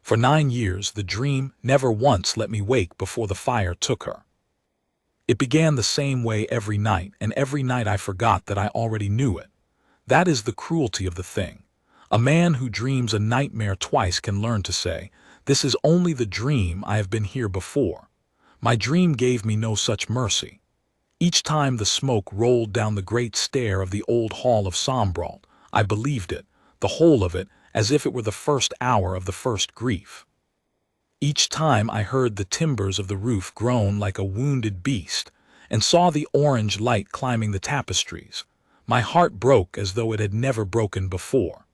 For 9 years the dream never once let me wake before the fire took her. It began the same way every night, and every night I forgot that I already knew it. That is the cruelty of the thing. A man who dreams a nightmare twice can learn to say, "This is only the dream, I have been here before." My dream gave me no such mercy. Each time the smoke rolled down the great stair of the old hall of Sombralt, I believed it, the whole of it, as if it were the first hour of the first grief. Each time I heard the timbers of the roof groan like a wounded beast, and saw the orange light climbing the tapestries. My heart broke as though it had never broken before.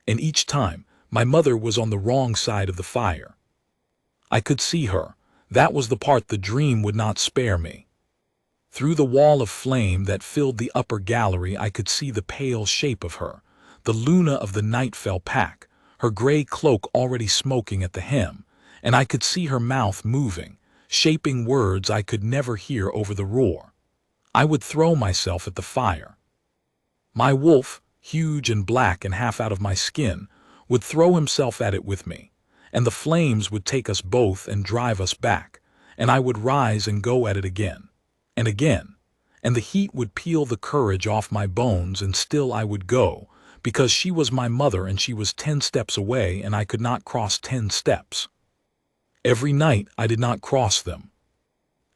And each time, my mother was on the wrong side of the fire. I could see her. That was the part the dream would not spare me. Through the wall of flame that filled the upper gallery I could see the pale shape of her, the Luna of the Nightfell pack, her gray cloak already smoking at the hem, and I could see her mouth moving, shaping words I could never hear over the roar. I would throw myself at the fire. My wolf, huge and black and half out of my skin, would throw himself at it with me, and the flames would take us both and drive us back, and I would rise and go at it again, and again, and the heat would peel the courage off my bones, and still I would go, because she was my mother and she was 10 steps away and I could not cross 10 steps. Every night I did not cross them.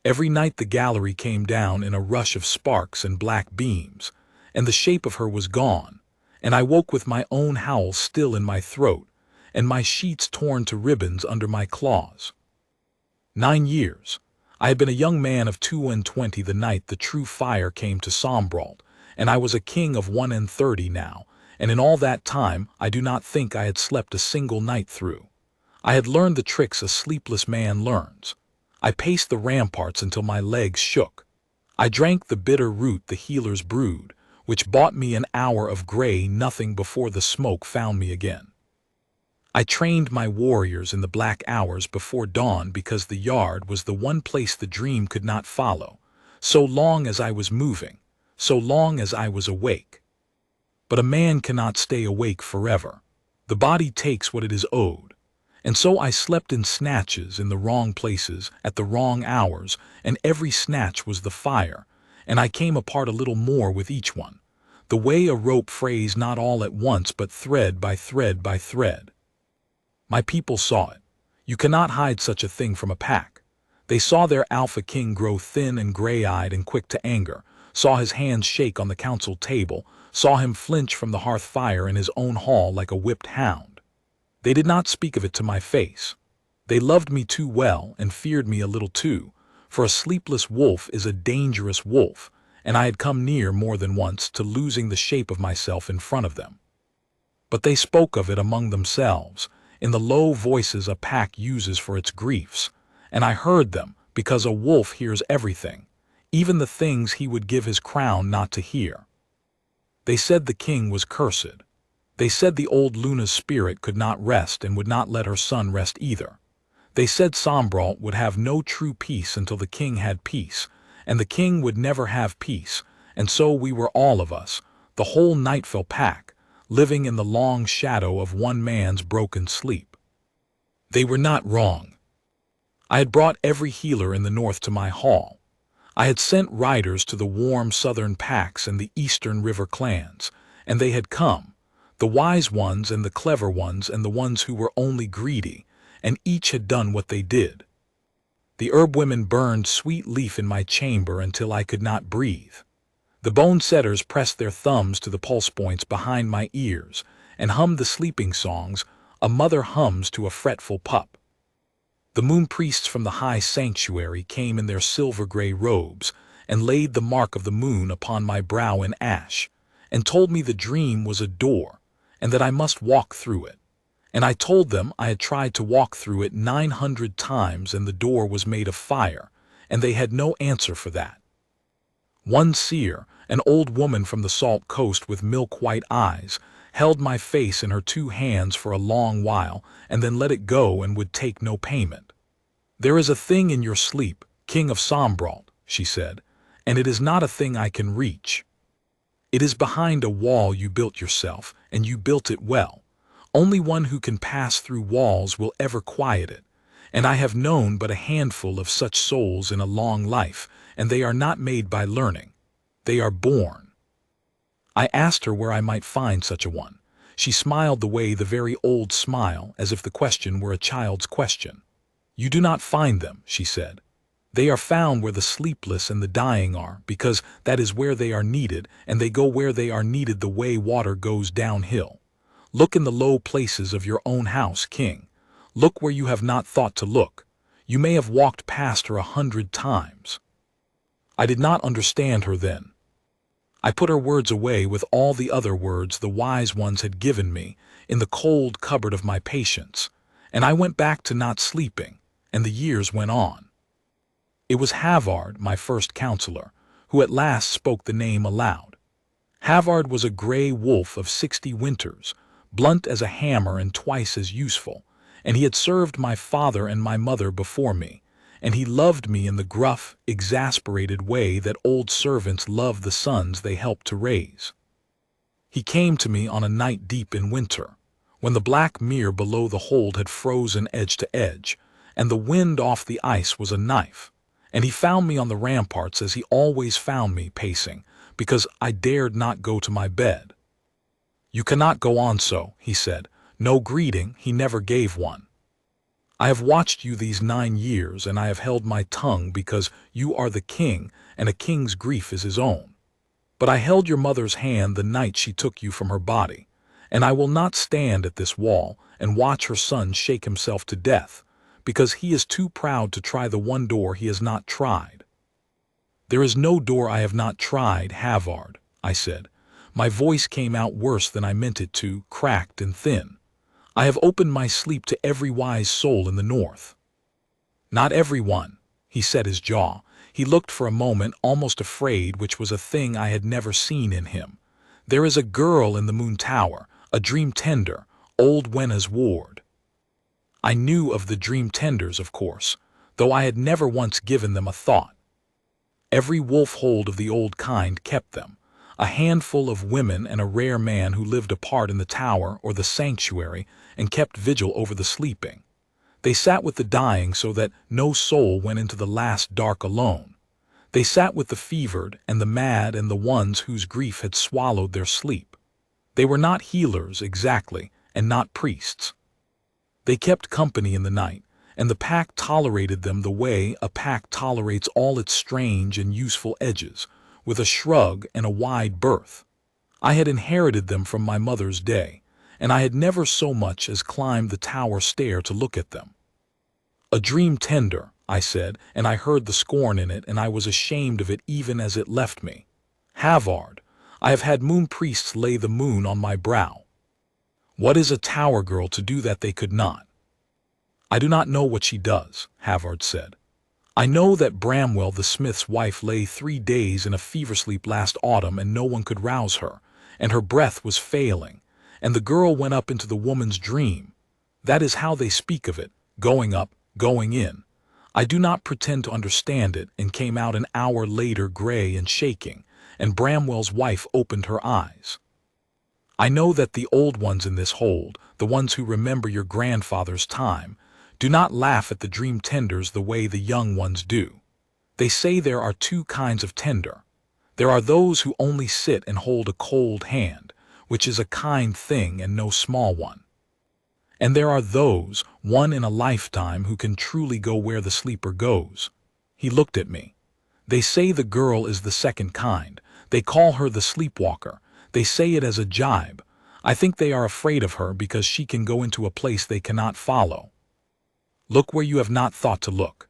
Every night the gallery came down in a rush of sparks and black beams, and the shape of her was gone, and I woke with my own howl still in my throat, and my sheets torn to ribbons under my claws. 9 years. I had been a young man of 22 the night the true fire came to Sombralt, and I was a king of 31 now, and in all that time I do not think I had slept a single night through. I had learned the tricks a sleepless man learns. I paced the ramparts until my legs shook. I drank the bitter root the healers brewed, which bought me an hour of gray nothing before the smoke found me again. I trained my warriors in the black hours before dawn because the yard was the one place the dream could not follow, so long as I was moving, so long as I was awake. But a man cannot stay awake forever. The body takes what it is owed. And so I slept in snatches in the wrong places at the wrong hours, and every snatch was the fire, and I came apart a little more with each one, the way a rope frays not all at once but thread by thread by thread. My people saw it. You cannot hide such a thing from a pack. They saw their alpha king grow thin and gray-eyed and quick to anger, saw his hands shake on the council table, saw him flinch from the hearth fire in his own hall like a whipped hound. They did not speak of it to my face. They loved me too well and feared me a little too, for a sleepless wolf is a dangerous wolf, and I had come near more than once to losing the shape of myself in front of them. But they spoke of it among themselves, in the low voices a pack uses for its griefs, and I heard them because a wolf hears everything, even the things he would give his crown not to hear. They said the king was cursed. They said the old Luna's spirit could not rest and would not let her son rest either. They said Sombralt would have no true peace until the king had peace, and the king would never have peace, and so we were all of us, the whole Nightfell pack, living in the long shadow of one man's broken sleep. They were not wrong. I had brought every healer in the north to my hall. I had sent riders to the warm southern packs and the eastern river clans, and they had come, the wise ones and the clever ones and the ones who were only greedy, and each had done what they did. The herb women burned sweet leaf in my chamber until I could not breathe. The bone setters pressed their thumbs to the pulse points behind my ears and hummed the sleeping songs a mother hums to a fretful pup. The moon priests from the high sanctuary came in their silver-gray robes and laid the mark of the moon upon my brow in ash, and told me the dream was a door, and that I must walk through it. And I told them I had tried to walk through it 900 times and the door was made of fire, and they had no answer for that. One seer, an old woman from the Salt Coast with milk-white eyes, held my face in her 2 hands for a long while and then let it go and would take no payment. "There is a thing in your sleep, King of Sombralt," she said, "and it is not a thing I can reach. It is behind a wall you built yourself, and you built it well. Only one who can pass through walls will ever quiet it, and I have known but a handful of such souls in a long life, and they are not made by learning. They are born. I asked her where I might find such a one. She smiled the way the very old smile, as if the question were a child's question. You do not find them, she said. They are found where the sleepless and the dying are, because that is where they are needed, and they go where they are needed the way water goes downhill. Look in the low places of your own house, King. Look where you have not thought to look. You may have walked past her 100 times. I did not understand her then. I put her words away with all the other words the wise ones had given me in the cold cupboard of my patience, and I went back to not sleeping, and the years went on. It was Havard, my first counselor, who at last spoke the name aloud. Havard was a gray wolf of 60 winters, blunt as a hammer and twice as useful, and he had served my father and my mother before me, and he loved me in the gruff, exasperated way that old servants love the sons they help to raise. He came to me on a night deep in winter, when the black mere below the hold had frozen edge to edge, and the wind off the ice was a knife, and he found me on the ramparts as he always found me, pacing, because I dared not go to my bed. You cannot go on so, he said. No greeting, he never gave one. I have watched you these 9 years, and I have held my tongue because you are the king, and a king's grief is his own. But I held your mother's hand the night she took you from her body, and I will not stand at this wall and watch her son shake himself to death, because he is too proud to try the one door he has not tried. There is no door I have not tried, Havard, I said. My voice came out worse than I meant it to, cracked and thin. I have opened my sleep to every wise soul in the north. Not every one, he set his jaw. He looked for a moment almost afraid, which was a thing I had never seen in him. There is a girl in the Moon Tower, a dream tender, old Wenna's ward. I knew of the dream tenders, of course, though I had never once given them a thought. Every wolf hold of the old kind kept them, a handful of women and a rare man who lived apart in the tower or the sanctuary and kept vigil over the sleeping. They sat with the dying so that no soul went into the last dark alone. They sat with the fevered and the mad and the ones whose grief had swallowed their sleep. They were not healers exactly, and not priests. They kept company in the night, and the pack tolerated them the way a pack tolerates all its strange and useful edges, with a shrug and a wide berth. I had inherited them from my mother's day, and I had never so much as climbed the tower stair to look at them. A dream tender, I said, and I heard the scorn in it, and I was ashamed of it even as it left me. Havard, I have had moon priests lay the moon on my brow. What is a tower girl to do that they could not? I do not know what she does, Havard said. I know that Bramwell the smith's wife lay 3 days in a fever sleep last autumn and no one could rouse her, and her breath was failing, and the girl went up into the woman's dream. That is how they speak of it, going up, going in. I do not pretend to understand it, and came out an hour later gray and shaking, and Bramwell's wife opened her eyes. I know that the old ones in this hold, the ones who remember your grandfather's time, do not laugh at the dream tenders the way the young ones do. They say there are 2 kinds of tender. There are those who only sit and hold a cold hand, which is a kind thing and no small one. And there are those, one in a lifetime, who can truly go where the sleeper goes. He looked at me. They say the girl is the second kind. They call her the sleepwalker. They say it as a jibe. I think they are afraid of her because she can go into a place they cannot follow. Look where you have not thought to look.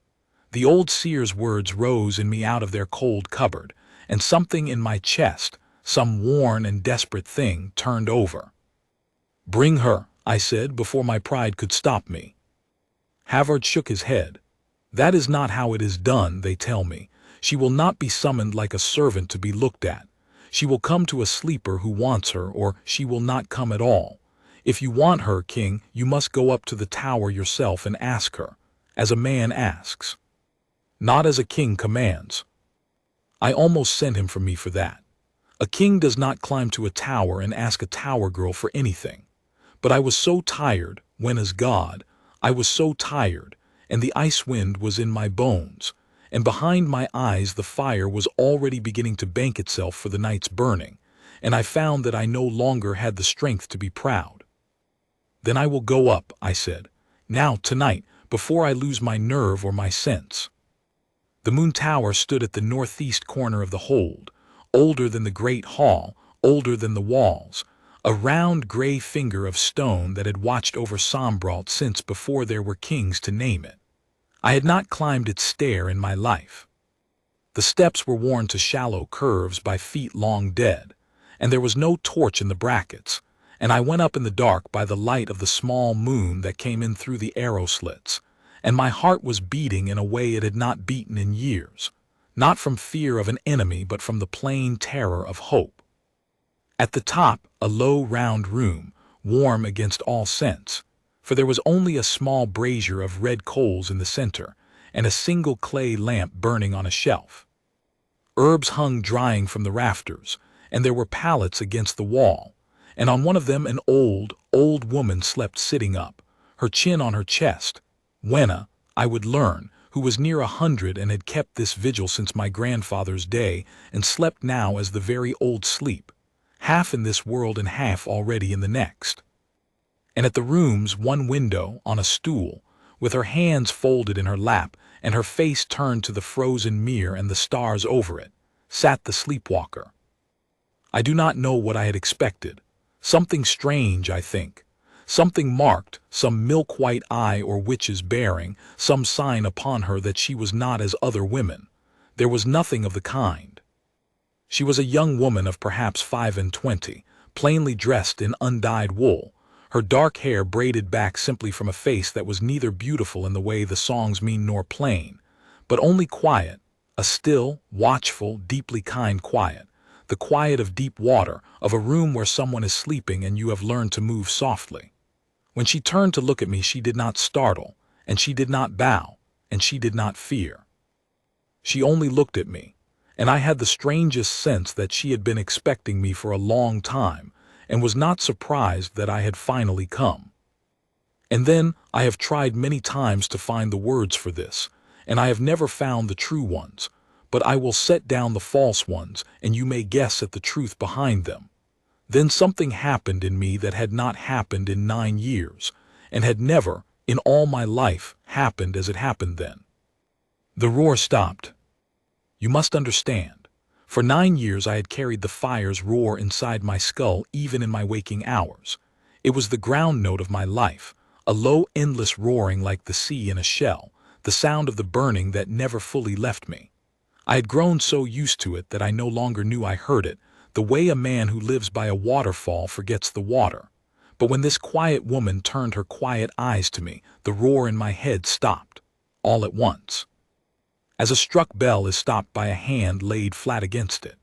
The old seer's words rose in me out of their cold cupboard, and something in my chest, some worn and desperate thing, turned over. Bring her, I said, before my pride could stop me. Havard shook his head. That is not how it is done, they tell me. She will not be summoned like a servant to be looked at. She will come to a sleeper who wants her, or she will not come at all. If you want her, King, you must go up to the tower yourself and ask her, as a man asks, not as a king commands. I almost sent him from me for that. A king does not climb to a tower and ask a tower girl for anything. But I was so tired, when as God, I was so tired, and the ice wind was in my bones, and behind my eyes the fire was already beginning to bank itself for the night's burning, and I found that I no longer had the strength to be proud. Then I will go up, I said, now, tonight, before I lose my nerve or my sense. The moon tower stood at the northeast corner of the hold, older than the great hall, older than the walls, a round gray finger of stone that had watched over Sombrault since before there were kings to name it. I had not climbed its stair in my life. The steps were worn to shallow curves by feet long dead, and there was no torch in the brackets, and I went up in the dark by the light of the small moon that came in through the arrow slits, and my heart was beating in a way it had not beaten in years, not from fear of an enemy but from the plain terror of hope. At the top, a low round room, warm against all sense, for there was only a small brazier of red coals in the center, and a single clay lamp burning on a shelf. Herbs hung drying from the rafters, and there were pallets against the wall, and on one of them an old woman slept sitting up, her chin on her chest. Wenna, I would learn, who was near 100 and had kept this vigil since my grandfather's day, and slept now as the very old sleep, half in this world and half already in the next. And at the room's one window, on a stool, with her hands folded in her lap and her face turned to the frozen mirror and the stars over it, sat the sleepwalker. I do not know what I had expected. Something strange, I think. Something marked, some milk-white eye or witch's bearing, some sign upon her that she was not as other women. There was nothing of the kind. She was a young woman of perhaps 25, plainly dressed in undyed wool, her dark hair braided back simply from a face that was neither beautiful in the way the songs mean nor plain, but only quiet, a still, watchful, deeply kind quiet, the quiet of deep water, of a room where someone is sleeping and you have learned to move softly. When she turned to look at me, she did not startle, and she did not bow, and she did not fear. She only looked at me, and I had the strangest sense that she had been expecting me for a long time, and was not surprised that I had finally come. And then I have tried many times to find the words for this, and I have never found the true ones, but I will set down the false ones, and you may guess at the truth behind them. Then something happened in me that had not happened in 9 years, and had never, in all my life, happened as it happened then. The roar stopped. You must understand. For 9 years I had carried the fire's roar inside my skull even in my waking hours. It was the ground note of my life, a low endless roaring like the sea in a shell, the sound of the burning that never fully left me. I had grown so used to it that I no longer knew I heard it, the way a man who lives by a waterfall forgets the water. But when this quiet woman turned her quiet eyes to me, the roar in my head stopped, all at once, as a struck bell is stopped by a hand laid flat against it.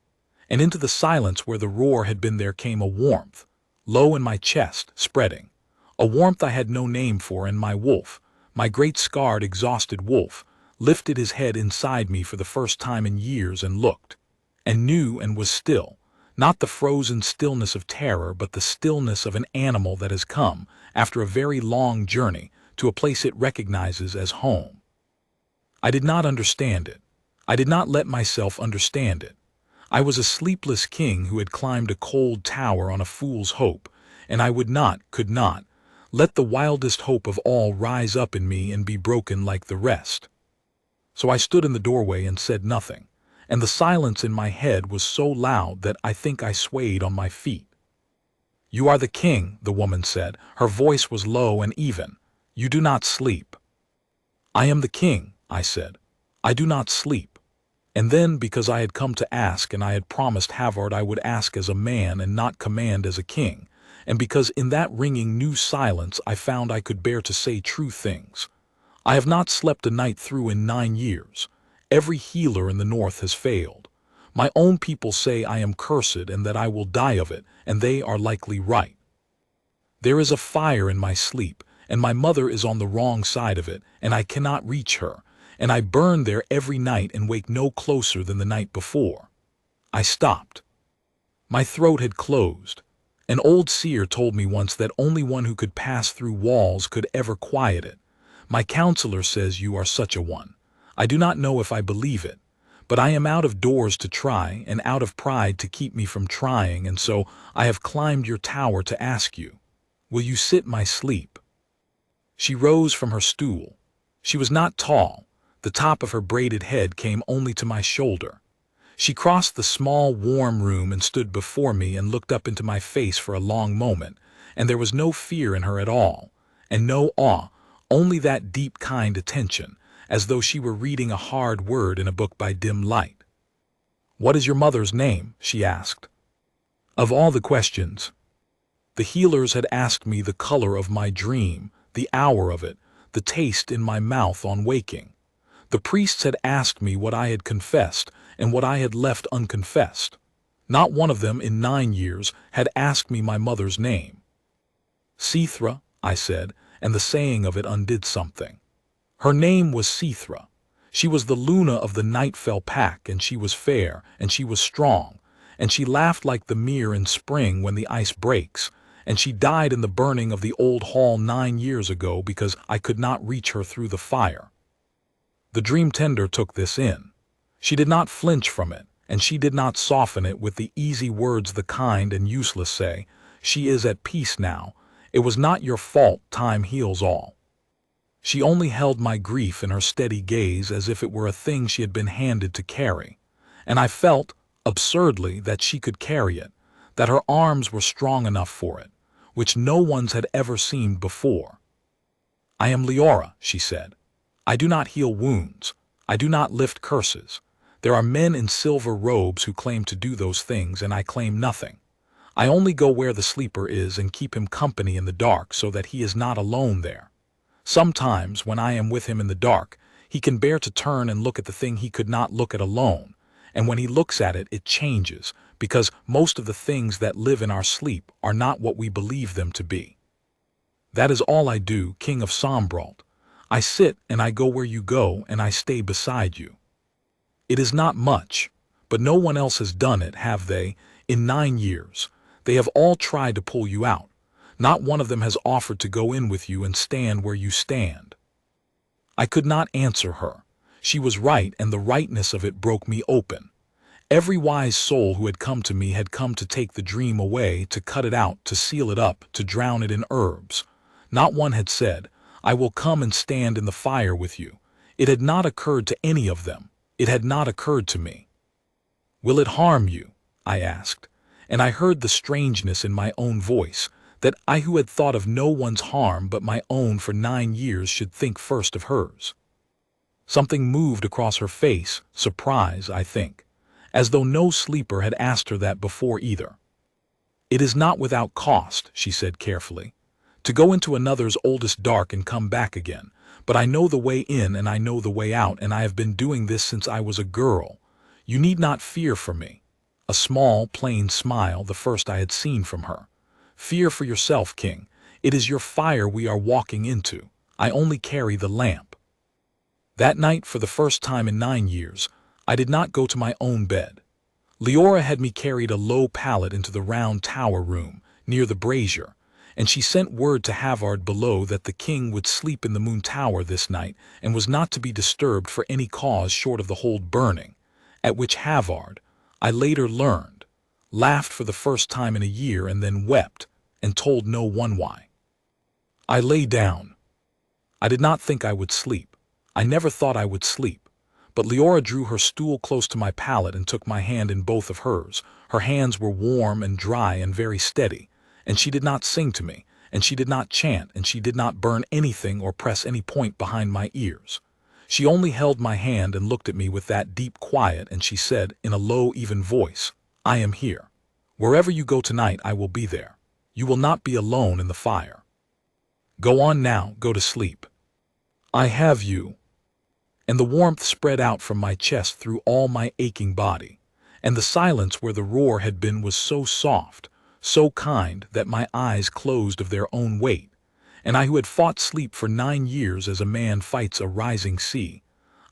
And into the silence where the roar had been there came a warmth, low in my chest, spreading. A warmth I had no name for, and my wolf, my great scarred, exhausted wolf, lifted his head inside me for the first time in years and looked, and knew and was still, not the frozen stillness of terror, but the stillness of an animal that has come, after a very long journey, to a place it recognizes as home. I did not understand it. I did not let myself understand it. I was a sleepless king who had climbed a cold tower on a fool's hope, and I would not, could not, let the wildest hope of all rise up in me and be broken like the rest. So I stood in the doorway and said nothing, and the silence in my head was so loud that I think I swayed on my feet. "You are the king," the woman said. Her voice was low and even. "You do not sleep." "I am the king," I said. "I do not sleep." And then, because I had come to ask, and I had promised Havard I would ask as a man and not command as a king, and because in that ringing new silence I found I could bear to say true things. I have not slept a night through in 9 years. Every healer in the north has failed. My own people say I am cursed and that I will die of it, and they are likely right. There is a fire in my sleep, and my mother is on the wrong side of it, and I cannot reach her, and I burn there every night and wake no closer than the night before. I stopped. My throat had closed, An old seer told me once that only one who could pass through walls could ever quiet it. My counselor says you are such a one. I do not know if I believe it, but I am out of doors to try and out of pride to keep me from trying, and so I have climbed your tower to ask you, will you sit my sleep? She rose from her stool. She was not tall. The top of her braided head came only to my shoulder. She crossed the small, warm room and stood before me and looked up into my face for a long moment, and there was no fear in her at all, and no awe, only that deep, kind attention, as though she were reading a hard word in a book by dim light. "What is your mother's name?" she asked. Of all the questions, the healers had asked me the color of my dream, the hour of it, the taste in my mouth on waking. The priests had asked me what I had confessed and what I had left unconfessed. Not one of them in 9 years had asked me my mother's name. Sithra, I said, and the saying of it undid something. Her name was Sithra. She was the Luna of the Nightfell pack, and she was fair, and she was strong, and she laughed like the mere in spring when the ice breaks, and she died in the burning of the old hall 9 years ago because I could not reach her through the fire. The dream tender took this in. She did not flinch from it, and she did not soften it with the easy words the kind and useless say. She is at peace now. It was not your fault. Time heals all. She only held my grief in her steady gaze as if it were a thing she had been handed to carry, and I felt, absurdly, that she could carry it, that her arms were strong enough for it, which no one's had ever seemed before. "I am Leora," she said. "I do not heal wounds. I do not lift curses. There are men in silver robes who claim to do those things, and I claim nothing. I only go where the sleeper is and keep him company in the dark so that he is not alone there. Sometimes, when I am with him in the dark, he can bear to turn and look at the thing he could not look at alone, and when he looks at it, it changes, because most of the things that live in our sleep are not what we believe them to be. That is all I do, King of Sombralt. I sit and I go where you go, and I stay beside you. It is not much, but no one else has done it, have they? In 9 years. They have all tried to pull you out. Not one of them has offered to go in with you and stand where you stand." I could not answer her. She was right, and the rightness of it broke me open. Every wise soul who had come to me had come to take the dream away, to cut it out, to seal it up, to drown it in herbs. Not one had said, "I will come and stand in the fire with you." It had not occurred to any of them. It had not occurred to me. "Will it harm you?" I asked, and I heard the strangeness in my own voice, that I who had thought of no one's harm but my own for 9 years should think first of hers. Something moved across her face, surprise, I think, as though no sleeper had asked her that before either. "It is not without cost," she said carefully, "to go into another's oldest dark and come back again, but I know the way in and I know the way out, and I have been doing this since I was a girl. You need not fear for me." A small, plain smile, the first I had seen from her. "Fear for yourself, King. It is your fire we are walking into. I only carry the lamp." That night, for the first time in 9 years, I did not go to my own bed. Leora had me carried a low pallet into the round tower room, near the brazier, and she sent word to Havard below that the king would sleep in the moon tower this night and was not to be disturbed for any cause short of the hold burning, at which Havard, I later learned, laughed for the first time in a year and then wept, and told no one why. I lay down. I did not think I would sleep. I never thought I would sleep. But Leora drew her stool close to my pallet and took my hand in both of hers. Her hands were warm and dry and very steady, and she did not sing to me, and she did not chant, and she did not burn anything or press any point behind my ears. She only held my hand and looked at me with that deep quiet, and she said in a low, even voice, "I am here. Wherever you go tonight, I will be there. You will not be alone in the fire. Go on now, go to sleep. I have you." And the warmth spread out from my chest through all my aching body, and the silence where the roar had been was so soft, so kind, that my eyes closed of their own weight, and I who had fought sleep for 9 years as a man fights a rising sea,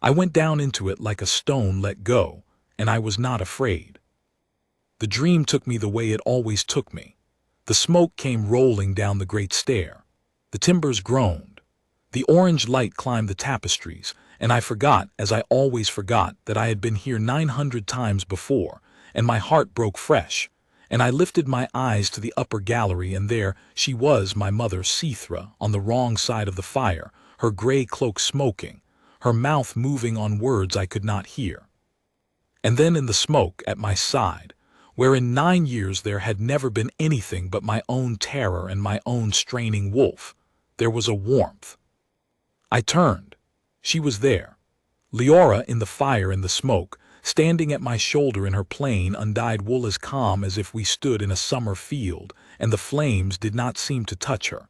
I went down into it like a stone let go, and I was not afraid. The dream took me the way it always took me. The smoke came rolling down the great stair. The timbers groaned. The orange light climbed the tapestries, and I forgot, as I always forgot, that I had been here 900 times before, and my heart broke fresh, and I lifted my eyes to the upper gallery, and there she was, my mother Sithra, on the wrong side of the fire, her gray cloak smoking, her mouth moving on words I could not hear. And then in the smoke at my side, where in 9 years there had never been anything but my own terror and my own straining wolf, there was a warmth. I turned. She was there. Leora in the fire and the smoke, standing at my shoulder in her plain, undyed wool, as calm as if we stood in a summer field, and the flames did not seem to touch her.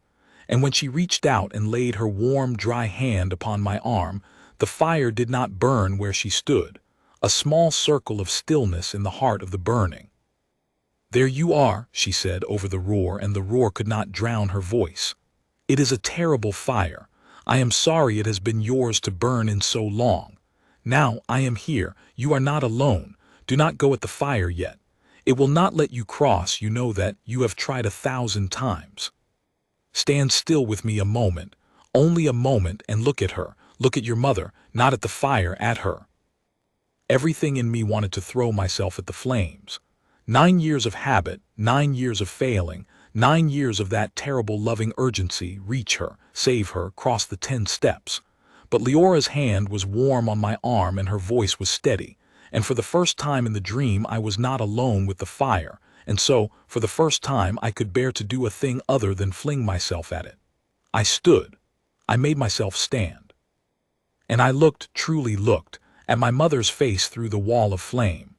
And when she reached out and laid her warm, dry hand upon my arm, the fire did not burn where she stood, a small circle of stillness in the heart of the burning. "There you are," she said over the roar, and the roar could not drown her voice. "It is a terrible fire. I am sorry it has been yours to burn in so long. Now I am here. You are not alone. Do not go at the fire yet. It will not let you cross. You know that. You have tried 1,000 times. Stand still with me a moment, only a moment, and look at her. Look at your mother, not at the fire, at her." Everything in me wanted to throw myself at the flames. 9 years of habit, 9 years of failing, 9 years of that terrible loving urgency, reach her, save her, cross the 10 steps. But Leora's hand was warm on my arm and her voice was steady, and for the first time in the dream I was not alone with the fire, and so, for the first time, I could bear to do a thing other than fling myself at it. I stood. I made myself stand. And I looked, truly looked, at my mother's face through the wall of flame.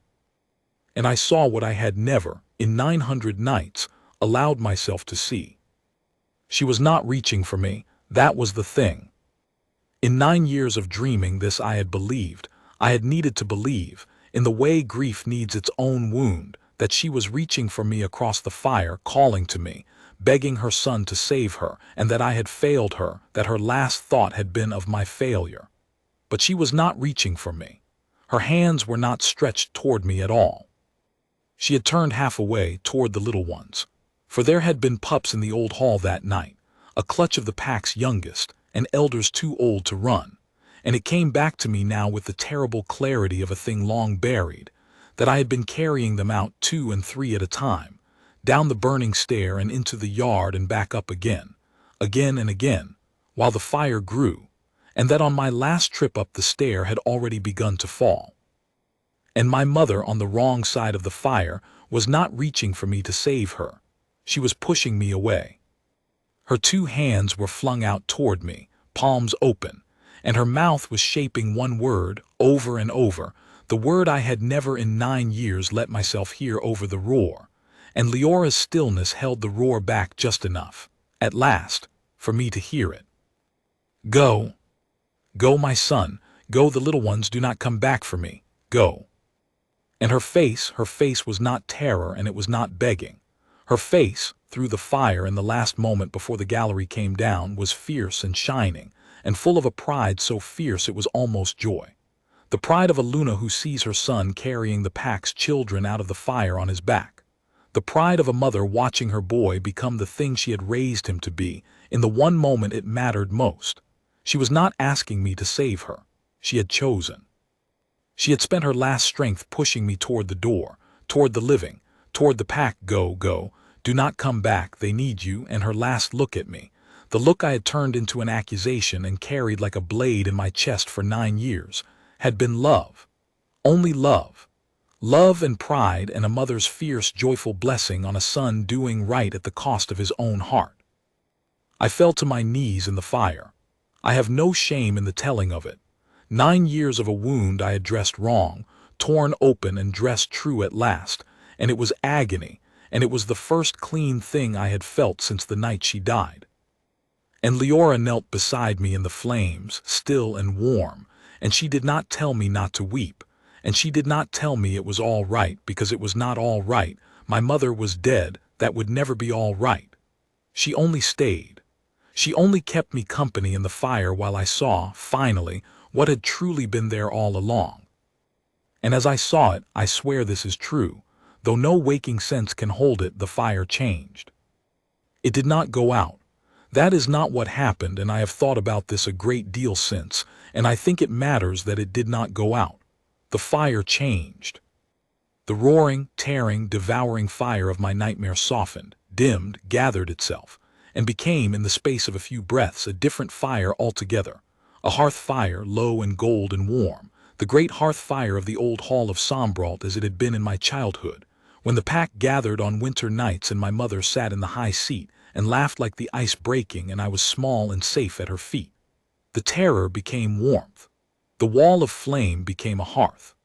And I saw what I had never, in 900 nights, allowed myself to see. She was not reaching for me, that was the thing. In 9 years of dreaming this I had believed, I had needed to believe, in the way grief needs its own wound, that she was reaching for me across the fire, calling to me, begging her son to save her, and that I had failed her, that her last thought had been of my failure. But she was not reaching for me. Her hands were not stretched toward me at all. She had turned half away toward the little ones. For there had been pups in the old hall that night, a clutch of the pack's youngest, and elders too old to run. And it came back to me now with the terrible clarity of a thing long buried, that I had been carrying them out 2 and 3 at a time, down the burning stair and into the yard and back up again and again, while the fire grew, and that on my last trip up the stair had already begun to fall. And my mother on the wrong side of the fire was not reaching for me to save her. She was pushing me away. Her 2 hands were flung out toward me, palms open, and her mouth was shaping one word over and over, the word I had never in 9 years let myself hear over the roar, and Leora's stillness held the roar back just enough, at last, for me to hear it. "Go. Go, my son, go, the little ones do not come back for me, go." And her face was not terror and it was not begging. Her face, through the fire in the last moment before the gallery came down, was fierce and shining, and full of a pride so fierce it was almost joy. The pride of a Luna who sees her son carrying the pack's children out of the fire on his back. The pride of a mother watching her boy become the thing she had raised him to be, in the one moment it mattered most. She was not asking me to save her. She had chosen. She had spent her last strength pushing me toward the door, toward the living, toward the pack. Go, go, do not come back, they need you, and her last look at me, the look I had turned into an accusation and carried like a blade in my chest for 9 years, had been love. Only love. Love and pride and a mother's fierce, joyful blessing on a son doing right at the cost of his own heart. I fell to my knees in the fire. I have no shame in the telling of it. 9 years of a wound I had dressed wrong, torn open and dressed true at last, and it was agony, and it was the first clean thing I had felt since the night she died. And Leora knelt beside me in the flames, still and warm, and she did not tell me not to weep, and she did not tell me it was all right, because it was not all right. My mother was dead, that would never be all right. She only stayed. She only kept me company in the fire while I saw, finally, what had truly been there all along. And as I saw it, I swear this is true, though no waking sense can hold it, the fire changed. It did not go out. That is not what happened, and I have thought about this a great deal since, and I think it matters that it did not go out. The fire changed. The roaring, tearing, devouring fire of my nightmare softened, dimmed, gathered itself, and became, in the space of a few breaths, a different fire altogether. A hearth fire, low and gold and warm, the great hearth fire of the old hall of Sombrault as it had been in my childhood, when the pack gathered on winter nights and my mother sat in the high seat and laughed like the ice breaking and I was small and safe at her feet. The terror became warmth. The wall of flame became a hearth.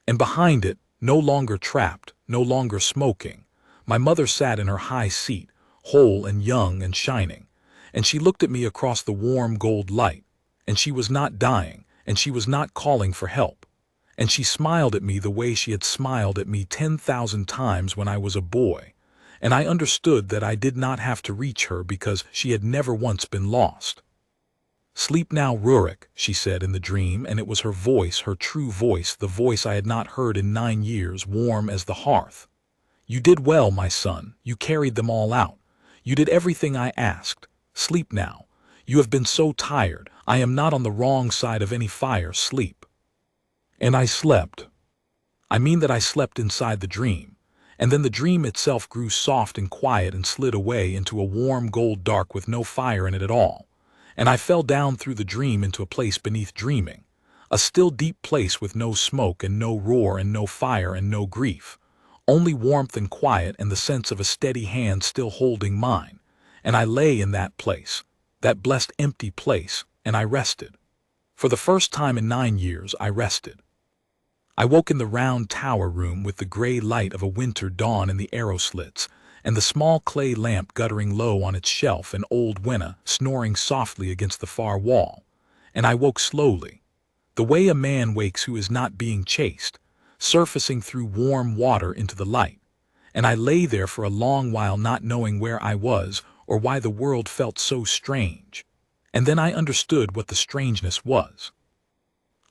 And behind it, no longer trapped, no longer smoking, my mother sat in her high seat, whole and young and shining, and she looked at me across the warm gold light, and she was not dying, and she was not calling for help, and she smiled at me the way she had smiled at me 10,000 times when I was a boy, and I understood that I did not have to reach her because she had never once been lost. "Sleep now, Rurik," she said in the dream, and it was her voice, her true voice, the voice I had not heard in 9 years, warm as the hearth. "You did well, my son. You carried them all out. You did everything I asked. Sleep now. You have been so tired. I am not on the wrong side of any fire. Sleep." And I slept. I mean that I slept inside the dream, and then the dream itself grew soft and quiet and slid away into a warm gold dark with no fire in it at all. And I fell down through the dream into a place beneath dreaming, a still deep place with no smoke and no roar and no fire and no grief, only warmth and quiet and the sense of a steady hand still holding mine, and I lay in that place, that blessed empty place, and I rested. For the first time in 9 years I rested. I woke in the round tower room with the gray light of a winter dawn in the arrow slits, and the small clay lamp guttering low on its shelf and old Wenna snoring softly against the far wall, and I woke slowly, the way a man wakes who is not being chased, surfacing through warm water into the light, and I lay there for a long while not knowing where I was or why the world felt so strange, and then I understood what the strangeness was.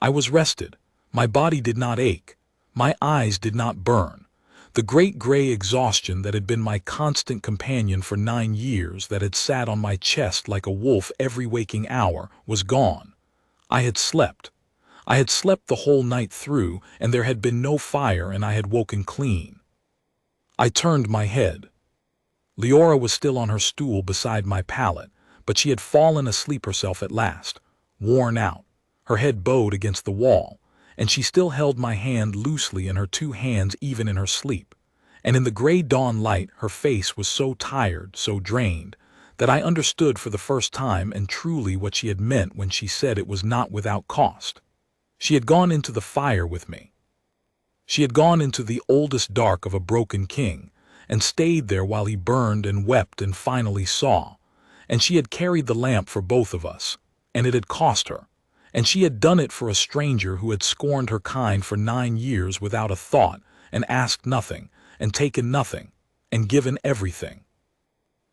I was rested, my body did not ache, my eyes did not burn. The great gray exhaustion that had been my constant companion for 9 years, that had sat on my chest like a wolf every waking hour, was gone. I had slept. I had slept the whole night through, and there had been no fire, and I had woken clean. I turned my head. Leora was still on her stool beside my pallet, but she had fallen asleep herself at last, worn out, her head bowed against the wall, and she still held my hand loosely in her 2 hands even in her sleep, and in the gray dawn light her face was so tired, so drained, that I understood for the first time and truly what she had meant when she said it was not without cost. She had gone into the fire with me. She had gone into the oldest dark of a broken king, and stayed there while he burned and wept and finally saw, and she had carried the lamp for both of us, and it had cost her. And she had done it for a stranger who had scorned her kind for 9 years without a thought, and asked nothing, and taken nothing, and given everything.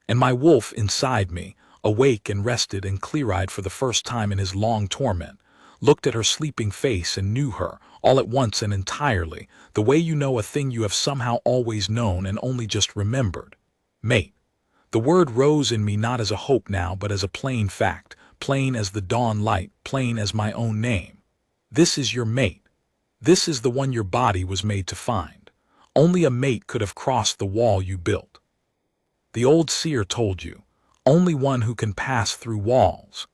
And my wolf inside me, awake and rested and clear-eyed for the first time in his long torment, looked at her sleeping face and knew her, all at once and entirely, the way you know a thing you have somehow always known and only just remembered. Mate. The word rose in me not as a hope now, but as a plain fact, plain as the dawn light, plain as my own name. This is your mate. This is the one your body was made to find. Only a mate could have crossed the wall you built. The old seer told you, only one who can pass through walls.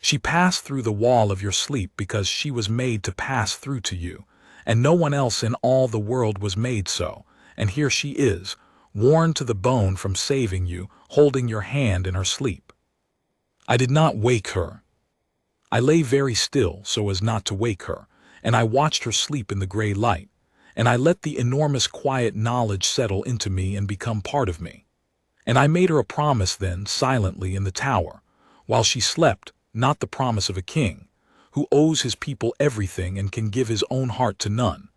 She passed through the wall of your sleep because she was made to pass through to you, and no one else in all the world was made so, and here she is, worn to the bone from saving you, holding your hand in her sleep. I did not wake her. I lay very still so as not to wake her, and I watched her sleep in the gray light, and I let the enormous quiet knowledge settle into me and become part of me. And I made her a promise then, silently in the tower, while she slept, not the promise of a king, who owes his people everything and can give his own heart to none,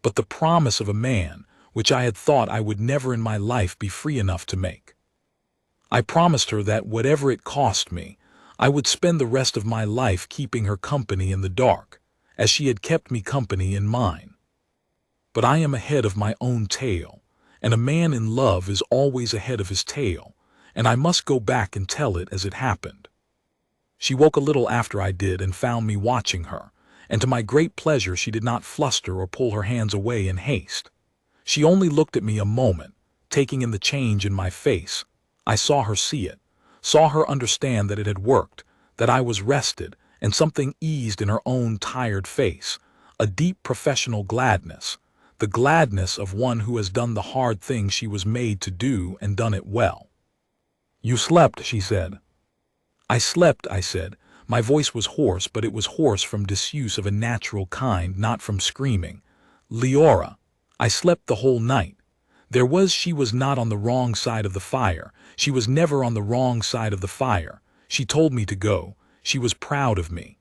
but the promise of a man, which I had thought I would never in my life be free enough to make. I promised her that whatever it cost me, I would spend the rest of my life keeping her company in the dark, as she had kept me company in mine. But I am ahead of my own tale, and a man in love is always ahead of his tale, and I must go back and tell it as it happened. She woke a little after I did and found me watching her, and to my great pleasure she did not fluster or pull her hands away in haste. She only looked at me a moment, taking in the change in my face. I saw her see it, saw her understand that it had worked, that I was rested, and something eased in her own tired face, a deep professional gladness, the gladness of one who has done the hard thing she was made to do and done it well. "You slept," she said. "I slept," I said. My voice was hoarse, but it was hoarse from disuse of a natural kind, not from screaming. "Leora, I slept the whole night. She was not on the wrong side of the fire. She was never on the wrong side of the fire. She told me to go. She was proud of me.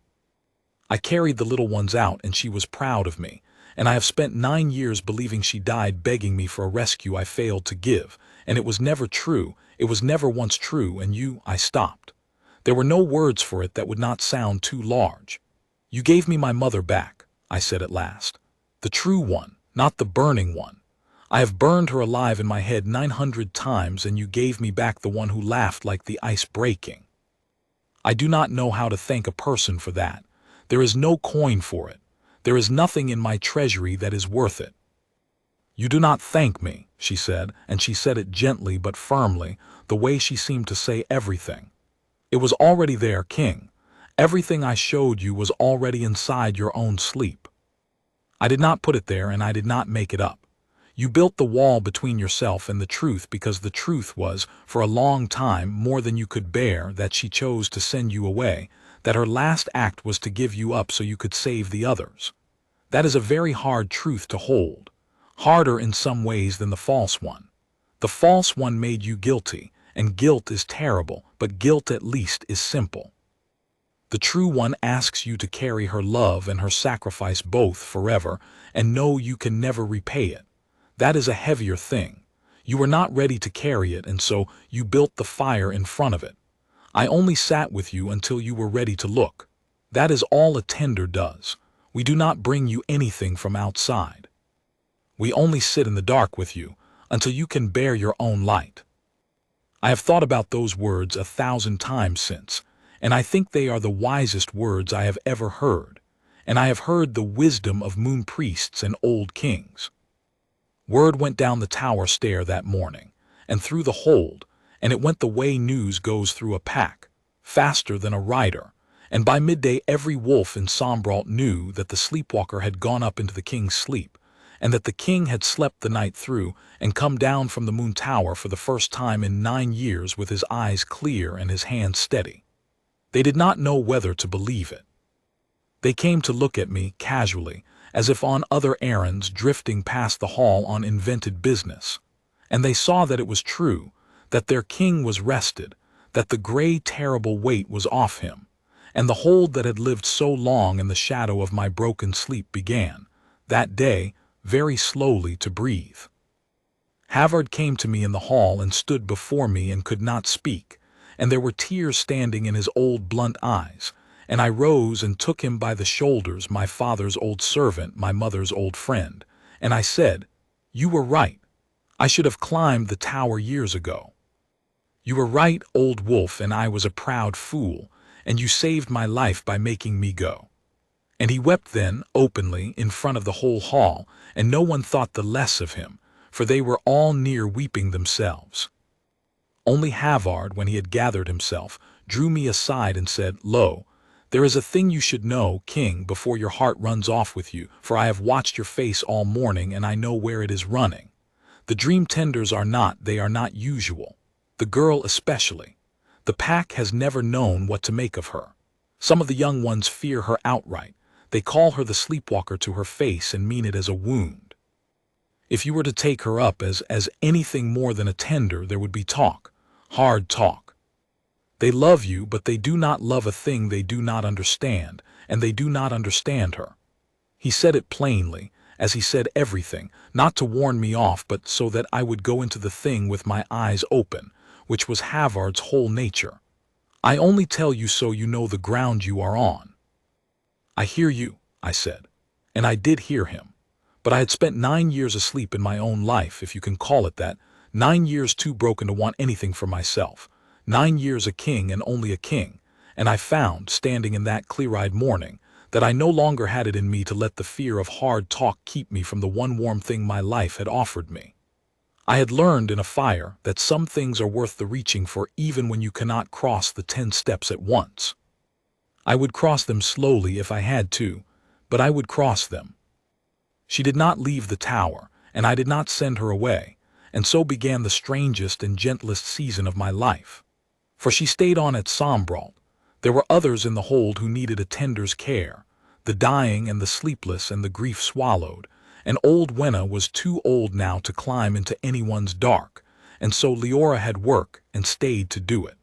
I carried the little ones out, and she was proud of me. And I have spent 9 years believing she died, begging me for a rescue I failed to give. And it was never true. It was never once true, and I stopped. There were no words for it that would not sound too large. You gave me my mother back," I said at last. "The true one, not the burning one. I have burned her alive in my head 900 times, and you gave me back the one who laughed like the ice breaking. I do not know how to thank a person for that. There is no coin for it. There is nothing in my treasury that is worth it." "You do not thank me," she said, and she said it gently but firmly, the way she seemed to say everything. "It was already there, King. Everything I showed you was already inside your own sleep. I did not put it there, and I did not make it up. You built the wall between yourself and the truth because the truth was, for a long time, more than you could bear, that she chose to send you away, that her last act was to give you up so you could save the others. That is a very hard truth to hold, harder in some ways than the false one. The false one made you guilty, and guilt is terrible, but guilt at least is simple. The true one asks you to carry her love and her sacrifice both forever, and know you can never repay it. That is a heavier thing. You were not ready to carry it, and so you built the fire in front of it. I only sat with you until you were ready to look. That is all a tender does. We do not bring you anything from outside. We only sit in the dark with you until you can bear your own light." I have thought about those words 1,000 times since, and I think they are the wisest words I have ever heard, and I have heard the wisdom of moon priests and old kings. Word went down the tower stair that morning, and through the hold, and it went the way news goes through a pack, faster than a rider, and by midday every wolf in Sombrault knew that the sleepwalker had gone up into the king's sleep, and that the king had slept the night through and come down from the moon tower for the first time in 9 years with his eyes clear and his hands steady. They did not know whether to believe it. They came to look at me casually, as if on other errands, drifting past the hall on invented business. And they saw that it was true, that their king was rested, that the gray terrible weight was off him, and the hold that had lived so long in the shadow of my broken sleep began, that day, very slowly to breathe. Havard came to me in the hall and stood before me and could not speak, and there were tears standing in his old blunt eyes, and I rose and took him by the shoulders, my father's old servant, my mother's old friend, and I said, "You were right. I should have climbed the tower years ago. You were right, old wolf, and I was a proud fool, and you saved my life by making me go." And he wept then, openly, in front of the whole hall, and no one thought the less of him, for they were all near weeping themselves. Only Havard, when he had gathered himself, drew me aside and said, "Lo, there is a thing you should know, King, before your heart runs off with you, for I have watched your face all morning, and I know where it is running. The dream tenders they are not usual. The girl especially. The pack has never known what to make of her. Some of the young ones fear her outright. They call her the sleepwalker to her face and mean it as a wound. If you were to take her up as anything more than a tender, there would be talk, hard talk. They love you, but they do not love a thing they do not understand, and they do not understand her." He said it plainly, as he said everything, not to warn me off, but so that I would go into the thing with my eyes open, which was Havard's whole nature. "I only tell you so you know the ground you are on." "I hear you," I said, and I did hear him. But I had spent 9 years asleep in my own life, if you can call it that, 9 years too broken to want anything for myself. 9 years a king and only a king. And I found, standing in that clear-eyed morning, that I no longer had it in me to let the fear of hard talk keep me from the one warm thing my life had offered me. I had learned in a fire that some things are worth the reaching for even when you cannot cross the 10 steps at once. I would cross them slowly if I had to, but I would cross them. She did not leave the tower, and I did not send her away, and so began the strangest and gentlest season of my life. For she stayed on at Sombralt. There were others in the hold who needed a tender's care, the dying and the sleepless and the grief swallowed, and old Wenna was too old now to climb into anyone's dark, and so Leora had work and stayed to do it.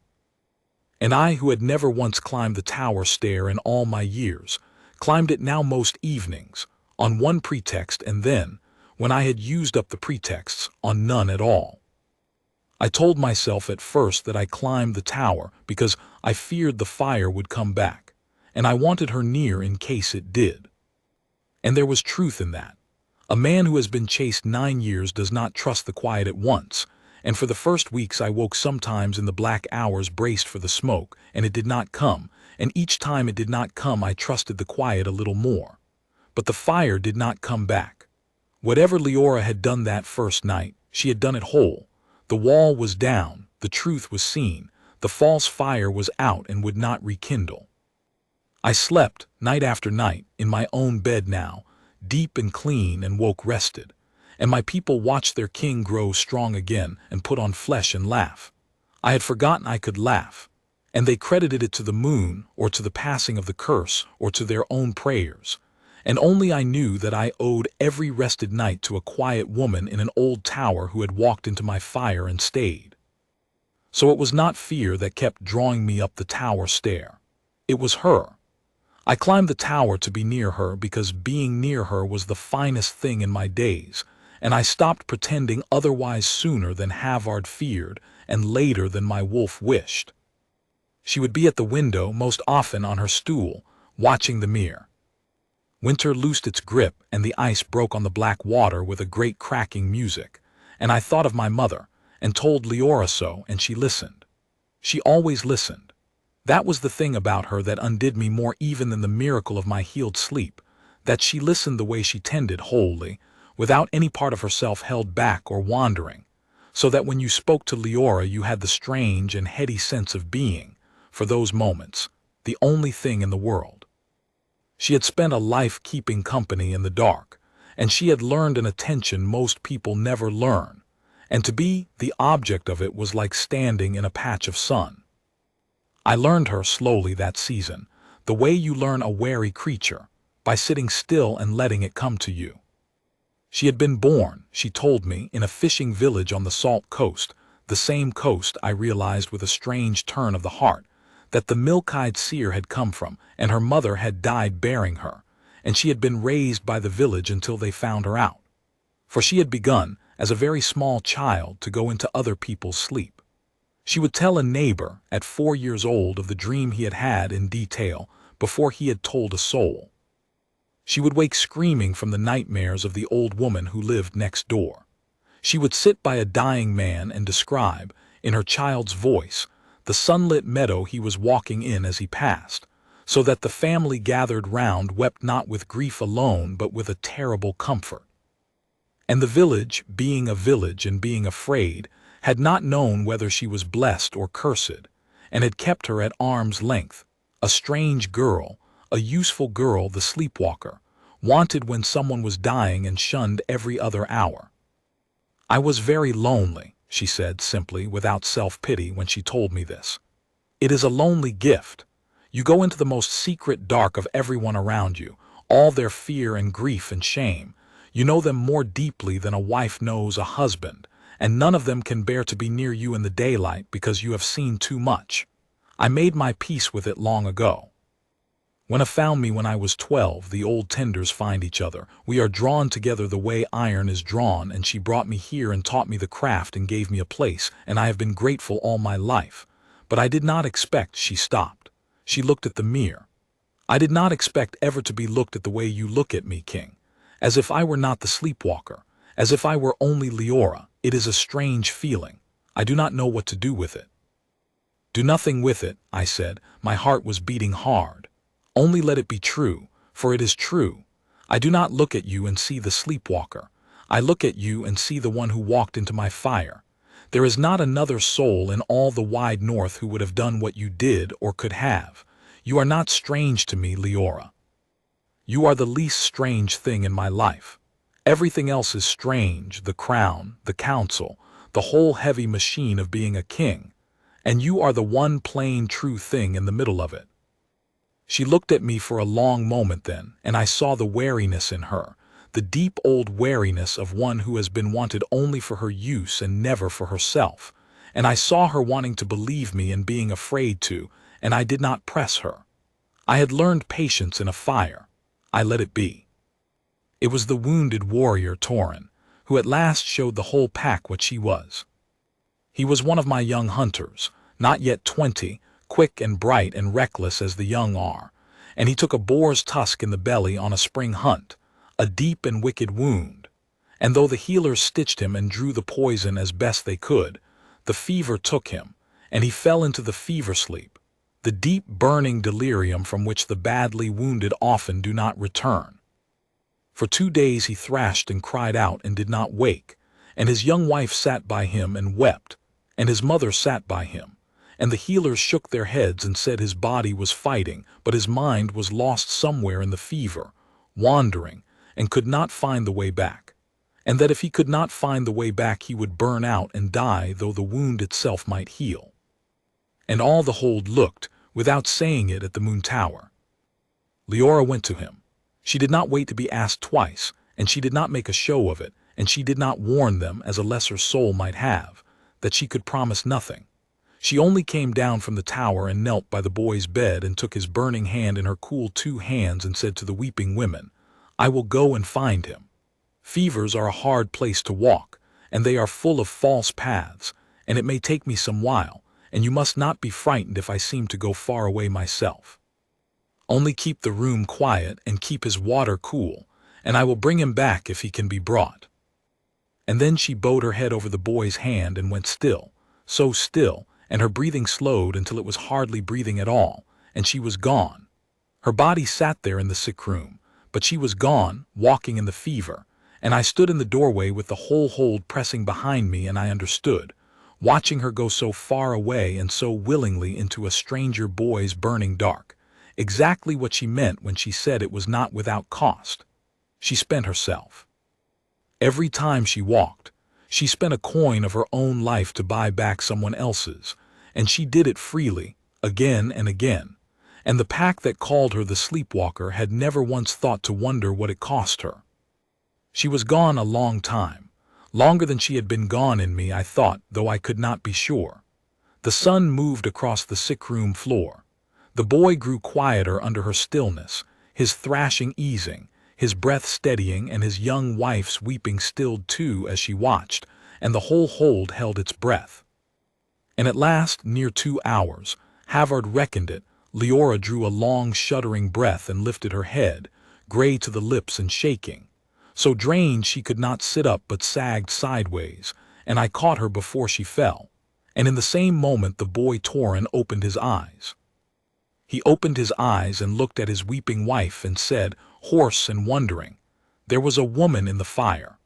And I, who had never once climbed the tower stair in all my years, climbed it now most evenings, on one pretext, and then, when I had used up the pretexts, on none at all. I told myself at first that I climbed the tower because I feared the fire would come back, and I wanted her near in case it did. And there was truth in that. A man who has been chased 9 years does not trust the quiet at once, and for the first weeks I woke sometimes in the black hours braced for the smoke, and it did not come, and each time it did not come I trusted the quiet a little more. But the fire did not come back. Whatever Leora had done that first night, she had done it whole. The wall was down, the truth was seen, the false fire was out and would not rekindle. I slept, night after night, in my own bed now, deep and clean, and woke rested, and my people watched their king grow strong again and put on flesh and laugh. I had forgotten I could laugh, and they credited it to the moon, or to the passing of the curse, or to their own prayers. And only I knew that I owed every rested night to a quiet woman in an old tower who had walked into my fire and stayed. So it was not fear that kept drawing me up the tower stair. It was her. I climbed the tower to be near her because being near her was the finest thing in my days, and I stopped pretending otherwise sooner than Havard feared and later than my wolf wished. She would be at the window, most often on her stool, watching the mere. Winter loosed its grip, and the ice broke on the black water with a great cracking music, and I thought of my mother, and told Leora so, and she listened. She always listened. That was the thing about her that undid me more even than the miracle of my healed sleep, that she listened the way she tended wholly, without any part of herself held back or wandering, so that when you spoke to Leora you had the strange and heady sense of being, for those moments, the only thing in the world. She had spent a life keeping company in the dark, and she had learned an attention most people never learn, and to be the object of it was like standing in a patch of sun. I learned her slowly that season, the way you learn a wary creature, by sitting still and letting it come to you. She had been born, she told me, in a fishing village on the Salt Coast, the same coast, I realized with a strange turn of the heart, that the milk-eyed seer had come from, and her mother had died bearing her, and she had been raised by the village until they found her out. For she had begun, as a very small child, to go into other people's sleep. She would tell a neighbor, at 4 years old, of the dream he had had in detail, before he had told a soul. She would wake screaming from the nightmares of the old woman who lived next door. She would sit by a dying man and describe, in her child's voice, the sunlit meadow he was walking in as he passed, so that the family gathered round wept not with grief alone but with a terrible comfort. And the village, being a village and being afraid, had not known whether she was blessed or cursed, and had kept her at arm's length, a strange girl, a useful girl, the sleepwalker, wanted when someone was dying and shunned every other hour. I was very lonely, she said simply, without self-pity, when she told me this. It is a lonely gift. You go into the most secret dark of everyone around you, all their fear and grief and shame. You know them more deeply than a wife knows a husband, and none of them can bear to be near you in the daylight because you have seen too much. I made my peace with it long ago. Wenna found me when I was 12, the old tenders find each other. We are drawn together the way iron is drawn, and she brought me here and taught me the craft and gave me a place, and I have been grateful all my life. But I did not expect, she stopped. She looked at the mirror. I did not expect ever to be looked at the way you look at me, King, as if I were not the sleepwalker, as if I were only Leora. It is a strange feeling. I do not know what to do with it. Do nothing with it, I said. My heart was beating hard. Only let it be true, for it is true. I do not look at you and see the sleepwalker. I look at you and see the one who walked into my fire. There is not another soul in all the wide north who would have done what you did or could have. You are not strange to me, Leora. You are the least strange thing in my life. Everything else is strange, the crown, the council, the whole heavy machine of being a king, and you are the one plain true thing in the middle of it. She looked at me for a long moment then, and I saw the wariness in her, the deep old wariness of one who has been wanted only for her use and never for herself, and I saw her wanting to believe me and being afraid to, and I did not press her. I had learned patience in a fire. I let it be. It was the wounded warrior Torin, who at last showed the whole pack what she was. He was one of my young hunters, not yet 20, quick and bright and reckless as the young are, and he took a boar's tusk in the belly on a spring hunt, a deep and wicked wound, and though the healers stitched him and drew the poison as best they could, the fever took him, and he fell into the fever sleep, the deep burning delirium from which the badly wounded often do not return. For 2 days he thrashed and cried out and did not wake, and his young wife sat by him and wept, and his mother sat by him, and the healers shook their heads and said his body was fighting, but his mind was lost somewhere in the fever, wandering, and could not find the way back, and that if he could not find the way back he would burn out and die though the wound itself might heal. And all the hold looked, without saying it, at the moon tower. Leora went to him. She did not wait to be asked twice, and she did not make a show of it, and she did not warn them, as a lesser soul might have, that she could promise nothing. She only came down from the tower and knelt by the boy's bed and took his burning hand in her cool 2 hands and said to the weeping women, "I will go and find him. Fevers are a hard place to walk, and they are full of false paths, and it may take me some while, and you must not be frightened if I seem to go far away myself. Only keep the room quiet and keep his water cool, and I will bring him back if he can be brought." And then she bowed her head over the boy's hand and went still, so still, and her breathing slowed until it was hardly breathing at all, and she was gone. Her body sat there in the sick room, but she was gone, walking in the fever, and I stood in the doorway with the whole hold pressing behind me, and I understood, watching her go so far away and so willingly into a stranger boy's burning dark, exactly what she meant when she said it was not without cost. She spent herself. Every time she walked, she spent a coin of her own life to buy back someone else's, and she did it freely, again and again, and the pack that called her the sleepwalker had never once thought to wonder what it cost her. She was gone a long time, longer than she had been gone in me, I thought, though I could not be sure. The sun moved across the sick-room floor. The boy grew quieter under her stillness, his thrashing easing, his breath steadying, and his young wife's weeping stilled too as she watched, and the whole hold held its breath. And at last, near 2 hours, Havard reckoned it, Leora drew a long shuddering breath and lifted her head, gray to the lips and shaking, so drained she could not sit up but sagged sideways, and I caught her before she fell, and in the same moment the boy Torin opened his eyes. He opened his eyes and looked at his weeping wife and said, hoarse and wondering, "There was a woman in the fire.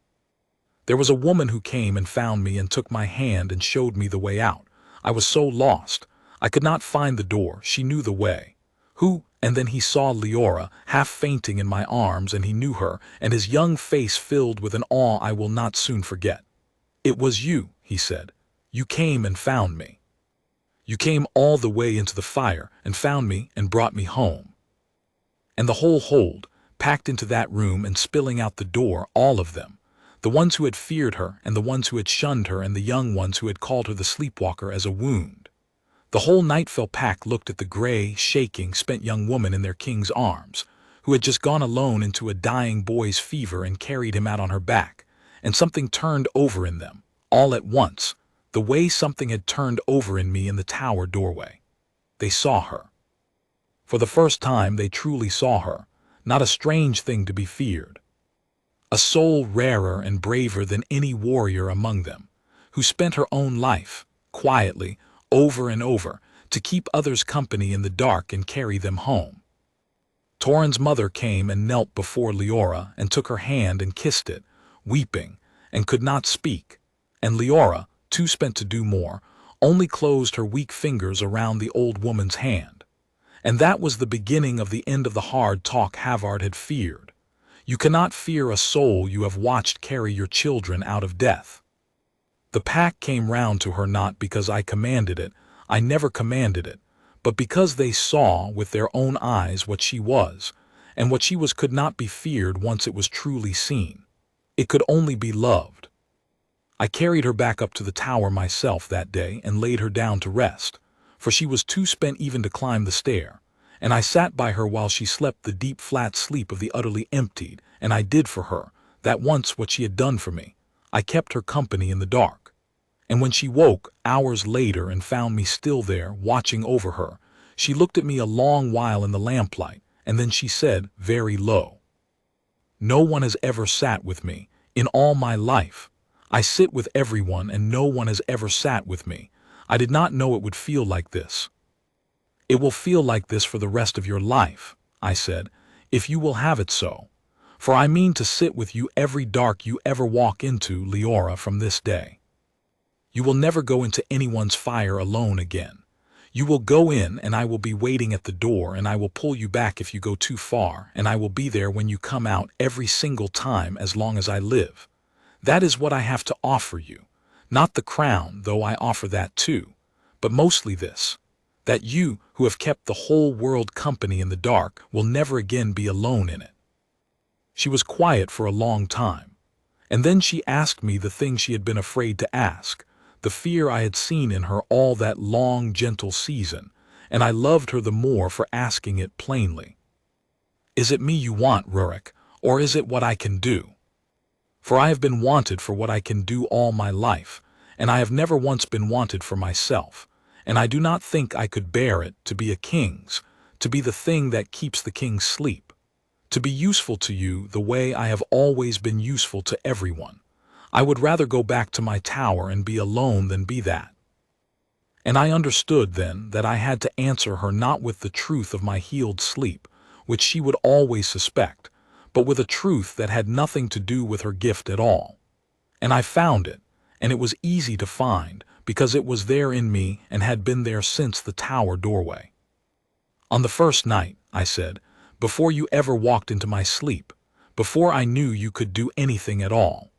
There was a woman who came and found me and took my hand and showed me the way out. I was so lost. I could not find the door. She knew the way. Who?" And then he saw Leora, half fainting in my arms, and he knew her, and his young face filled with an awe I will not soon forget. "It was you," he said. "You came and found me. You came all the way into the fire and found me and brought me home." And the whole hold, packed into that room and spilling out the door, all of them, the ones who had feared her and the ones who had shunned her and the young ones who had called her the sleepwalker as a wound. The whole Nightfell pack looked at the gray, shaking, spent young woman in their king's arms, who had just gone alone into a dying boy's fever and carried him out on her back, and something turned over in them, all at once, the way something had turned over in me in the tower doorway. They saw her. For the first time they truly saw her, not a strange thing to be feared. a soul rarer and braver than any warrior among them, who spent her own life, quietly, over and over, to keep others company in the dark and carry them home. Torin's mother came and knelt before Leora and took her hand and kissed it, weeping, and could not speak, and Leora, too spent to do more, only closed her weak fingers around the old woman's hand. And that was the beginning of the end of the hard talk Havard had feared. You cannot fear a soul you have watched carry your children out of death. The pack came round to her not because I commanded it, I never commanded it, but because they saw with their own eyes what she was, and what she was could not be feared once it was truly seen. It could only be loved. I carried her back up to the tower myself that day and laid her down to rest, for she was too spent even to climb the stair, and I sat by her while she slept the deep flat sleep of the utterly emptied, and I did for her, that once what she had done for me. I kept her company in the dark. And when she woke, hours later, and found me still there, watching over her, she looked at me a long while in the lamplight, and then she said, very low, "No one has ever sat with me, in all my life. I sit with everyone, and no one has ever sat with me. I did not know it would feel like this." "It will feel like this for the rest of your life," I said, "if you will have it so. For I mean to sit with you every dark you ever walk into, Leora, from this day. You will never go into anyone's fire alone again. You will go in, and I will be waiting at the door, and I will pull you back if you go too far, and I will be there when you come out every single time as long as I live. That is what I have to offer you. Not the crown, though I offer that too, but mostly this, that you, who have kept the whole world company in the dark, will never again be alone in it." She was quiet for a long time, and then she asked me the thing she had been afraid to ask, the fear I had seen in her all that long, gentle season, and I loved her the more for asking it plainly. "Is it me you want, Rurik, or is it what I can do? For I have been wanted for what I can do all my life, and I have never once been wanted for myself, and I do not think I could bear it to be a king's, to be the thing that keeps the king's sleep, to be useful to you the way I have always been useful to everyone. I would rather go back to my tower and be alone than be that." And I understood then that I had to answer her not with the truth of my healed sleep, which she would always suspect, but with a truth that had nothing to do with her gift at all. And I found it, and it was easy to find, because it was there in me and had been there since the tower doorway. "On the first night," I said, "before you ever walked into my sleep, before I knew you could do anything at all.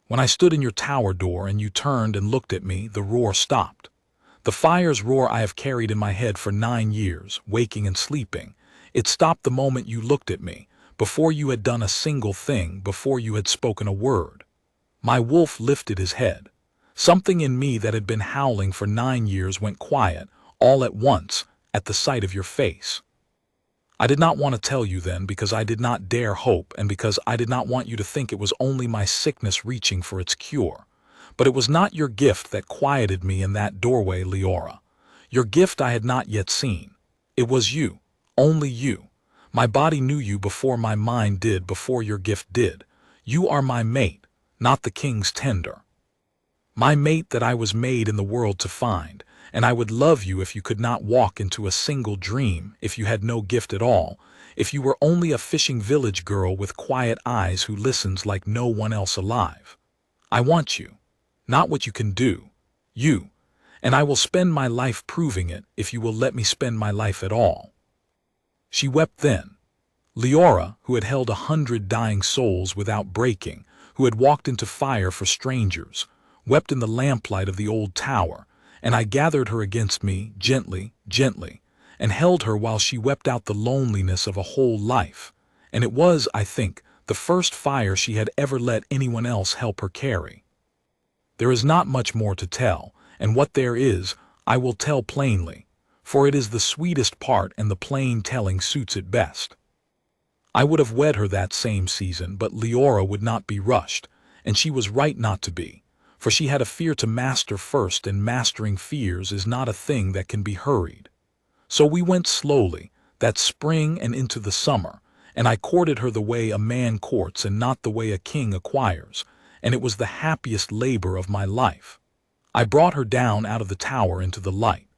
When I stood in your tower door and you turned and looked at me, the roar stopped. The fire's roar I have carried in my head for 9 years, waking and sleeping. It stopped the moment you looked at me, before you had done a single thing, before you had spoken a word. My wolf lifted his head. Something in me that had been howling for 9 years went quiet, all at once, at the sight of your face. I did not want to tell you then because I did not dare hope and because I did not want you to think it was only my sickness reaching for its cure. But it was not your gift that quieted me in that doorway, Leora. Your gift I had not yet seen. It was you, only you. My body knew you before my mind did, before your gift did. You are my mate, not the king's tender. My mate that I was made in the world to find, and I would love you if you could not walk into a single dream, if you had no gift at all, if you were only a fishing village girl with quiet eyes who listens like no one else alive. I want you, not what you can do, you, and I will spend my life proving it if you will let me spend my life at all." She wept then. Leora, who had held 100 dying souls without breaking, who had walked into fire for strangers, wept in the lamplight of the old tower, and I gathered her against me, gently, gently, and held her while she wept out the loneliness of a whole life, and it was, I think, the first fire she had ever let anyone else help her carry. There is not much more to tell, and what there is, I will tell plainly, for it is the sweetest part and the plain telling suits it best. I would have wed her that same season, but Leora would not be rushed, and she was right not to be, for she had a fear to master first, and mastering fears is not a thing that can be hurried. So we went slowly, that spring and into the summer, and I courted her the way a man courts and not the way a king acquires, and it was the happiest labor of my life. I brought her down out of the tower into the light.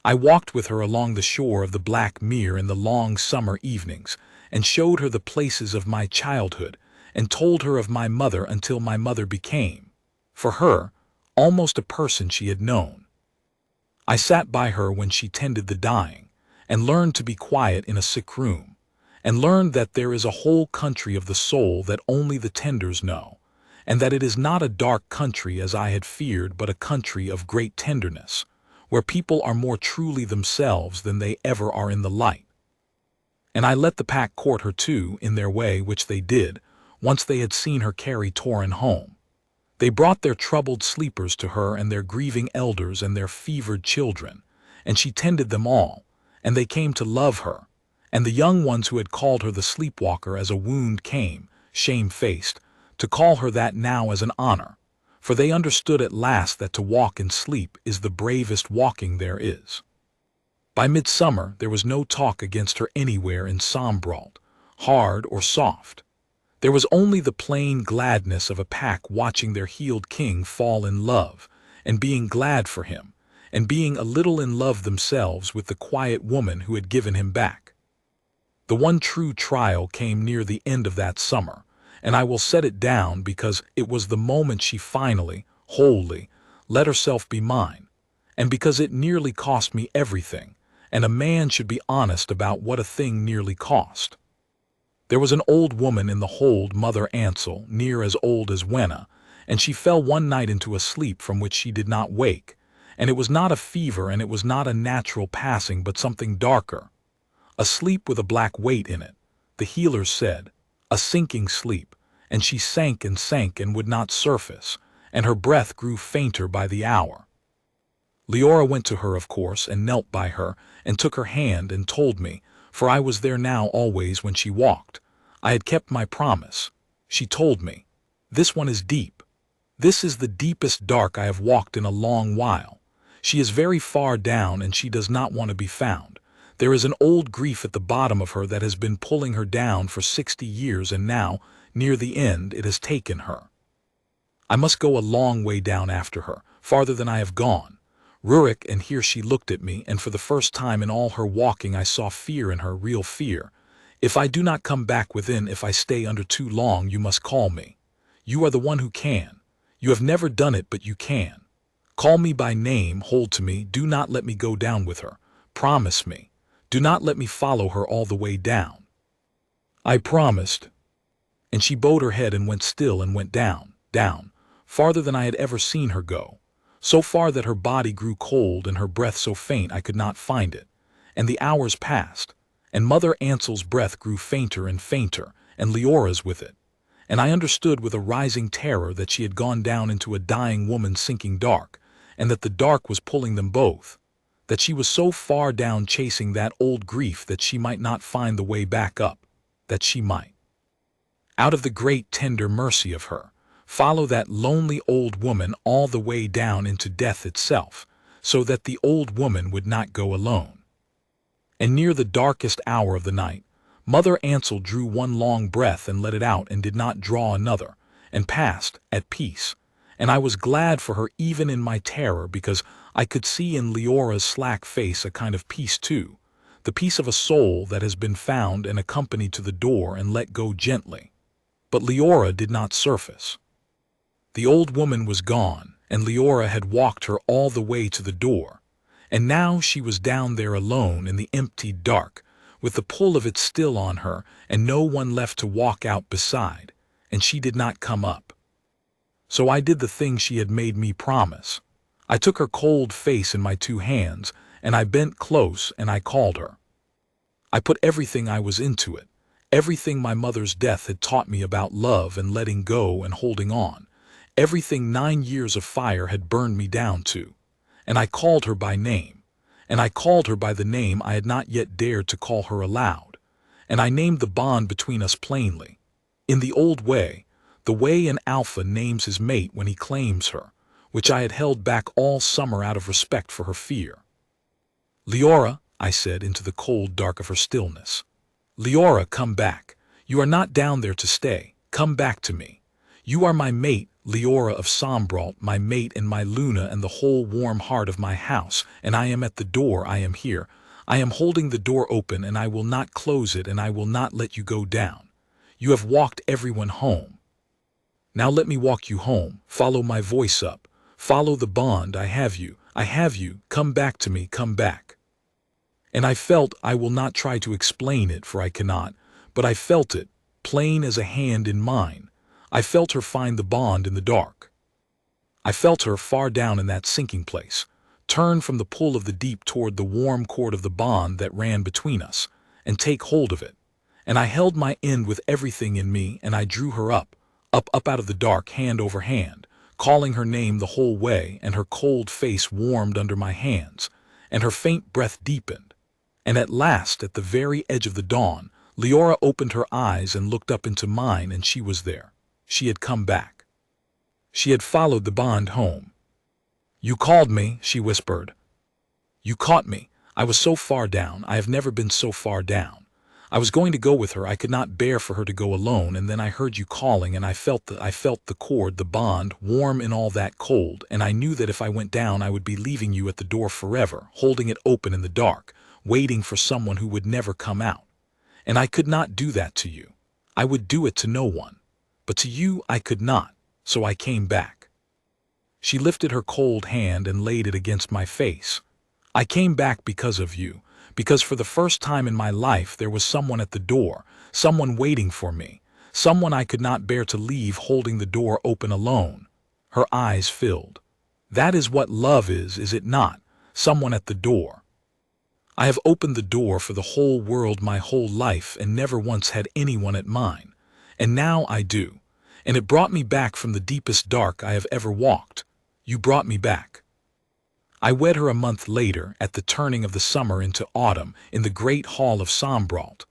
I walked with her along the shore of the Black Mere in the long summer evenings, and showed her the places of my childhood, and told her of my mother until my mother became, for her, almost a person she had known. I sat by her when she tended the dying, and learned to be quiet in a sick room, and learned that there is a whole country of the soul that only the tenders know, and that it is not a dark country as I had feared, but a country of great tenderness, where people are more truly themselves than they ever are in the light. And I let the pack court her too, in their way, which they did, once they had seen her carry Torrin home. They brought their troubled sleepers to her and their grieving elders and their fevered children, and she tended them all, and they came to love her, and the young ones who had called her the sleepwalker as a wound came, shame-faced, to call her that now as an honor, for they understood at last that to walk in sleep is the bravest walking there is. By midsummer there was no talk against her anywhere in Sombrald, hard or soft. There was only the plain gladness of a pack watching their healed king fall in love, and being glad for him, and being a little in love themselves with the quiet woman who had given him back. The one true trial came near the end of that summer, and I will set it down because it was the moment she finally, wholly, let herself be mine, and because it nearly cost me everything, and a man should be honest about what a thing nearly cost. There was an old woman in the hold, Mother Ansel, near as old as Wenna, and she fell one night into a sleep from which she did not wake, and it was not a fever and it was not a natural passing but something darker, a sleep with a black weight in it, the healers said, a sinking sleep, and she sank and would not surface, and her breath grew fainter by the hour. Leora went to her, of course, and knelt by her, and took her hand and told me, for I was there now always when she walked. I had kept my promise. She told me, "This one is deep. This is the deepest dark I have walked in a long while. She is very far down and she does not want to be found. There is an old grief at the bottom of her that has been pulling her down for 60 years, and now, near the end, it has taken her. I must go a long way down after her, farther than I have gone. Rurik," and here she looked at me, and for the first time in all her walking I saw fear in her, real fear. "If I do not come back within, if I stay under too long, you must call me. You are the one who can. You have never done it, but you can. Call me by name, hold to me, do not let me go down with her. Promise me. Do not let me follow her all the way down." I promised, and she bowed her head and went still and went down, down, farther than I had ever seen her go, so far that her body grew cold and her breath so faint I could not find it. And the hours passed, and Mother Ansel's breath grew fainter and fainter, and Leora's with it, and I understood with a rising terror that she had gone down into a dying woman sinking dark, and that the dark was pulling them both, that she was so far down chasing that old grief that she might not find the way back up, that she might, out of the great tender mercy of her, follow that lonely old woman all the way down into death itself, so that the old woman would not go alone. And near the darkest hour of the night, Mother Ansel drew one long breath and let it out and did not draw another, and passed, at peace, and I was glad for her even in my terror, because I could see in Leora's slack face a kind of peace too, the peace of a soul that has been found and accompanied to the door and let go gently. But Leora did not surface. The old woman was gone, and Leora had walked her all the way to the door, and now she was down there alone in the empty dark, with the pull of it still on her, and no one left to walk out beside, and she did not come up. So I did the thing she had made me promise. I took her cold face in my two hands, and I bent close and I called her. I put everything I was into it, everything my mother's death had taught me about love and letting go and holding on, everything 9 years of fire had burned me down to, and I called her by name, and I called her by the name I had not yet dared to call her aloud, and I named the bond between us plainly, in the old way, the way an alpha names his mate when he claims her, which I had held back all summer out of respect for her fear. "Leora," I said into the cold dark of her stillness, Leora, come back. You are not down there to stay. Come back to me. You are my mate, Leora of Sombralt, my mate and my Luna and the whole warm heart of my house, and I am at the door, I am here. I am holding the door open, and I will not close it, and I will not let you go down. You have walked everyone home. Now let me walk you home. Follow my voice up. Follow the bond. I have you. I have you. Come back to me. Come back. And I felt, I will not try to explain it, for I cannot, but I felt it, plain as a hand in mine. I felt her find the bond in the dark. I felt her far down in that sinking place, turn from the pull of the deep toward the warm cord of the bond that ran between us, and take hold of it. And I held my end with everything in me, and I drew her up out of the dark, hand over hand, calling her name the whole way, and her cold face warmed under my hands, and her faint breath deepened. And at last, at the very edge of the dawn, Leora opened her eyes and looked up into mine, and she was there. She had come back. She had followed the bond home. You called me, she whispered. You caught me. I was so far down. I have never been so far down. I was going to go with her. I could not bear for her to go alone, and then I heard you calling, and I felt the cord, the bond, warm in all that cold, and I knew that if I went down I would be leaving you at the door forever, holding it open in the dark, waiting for someone who would never come out. And I could not do that to you. I would do it to no one. But to you I could not, so I came back. She lifted her cold hand and laid it against my face. I came back because of you, because for the first time in my life there was someone at the door, someone waiting for me, someone I could not bear to leave holding the door open alone. Her eyes filled. That is what love is it not? Someone at the door. I have opened the door for the whole world my whole life and never once had anyone at mine. And now I do. And it brought me back from the deepest dark I have ever walked. You brought me back. I wed her a month later, at the turning of the summer into autumn, in the great hall of Sombralt.